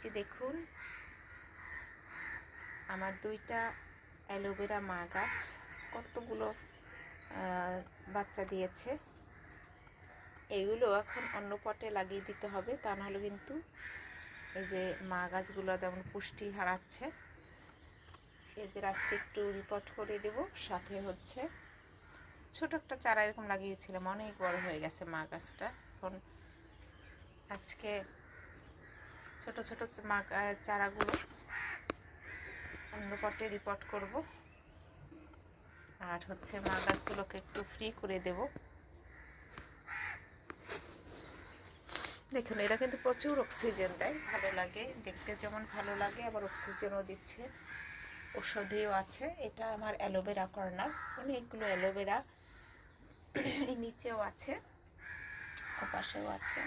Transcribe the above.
যে দেখুন আমার দুইটা অ্যালোভেরা মা গাছ কতগুলো বাচ্চা দিয়েছে। এগুলো এখন অন্য পটে লাগিয়ে দিতে হবে, তা নাহলে কিন্তু এই যে মা গাছগুলো তেমন পুষ্টি হারাচ্ছে। এদের আজকে একটু রিপোর্ট করে দেব। সাথে হচ্ছে ছোট একটা চারা এরকম লাগিয়েছিলাম, অনেক বড় হয়ে গেছে মা গাছটা। এখন আজকে ছোট ছোট চারাগুলো অন্য পটে রিপোর্ট করব, আর হচ্ছে মা গাছগুলোকে একটু ফ্রি করে দেব। দেখুন এরা কিন্তু প্রচুর অক্সিজেন দেয়, ভালো লাগে দেখতে, যেমন ভালো লাগে আবার অক্সিজেনও দিচ্ছে, ঔষধিও আছে। এটা আমার অ্যালোভেরা কর্নার, অনেকগুলো অ্যালোভেরা এই নিচেও আছে, ওপাশেও আছে।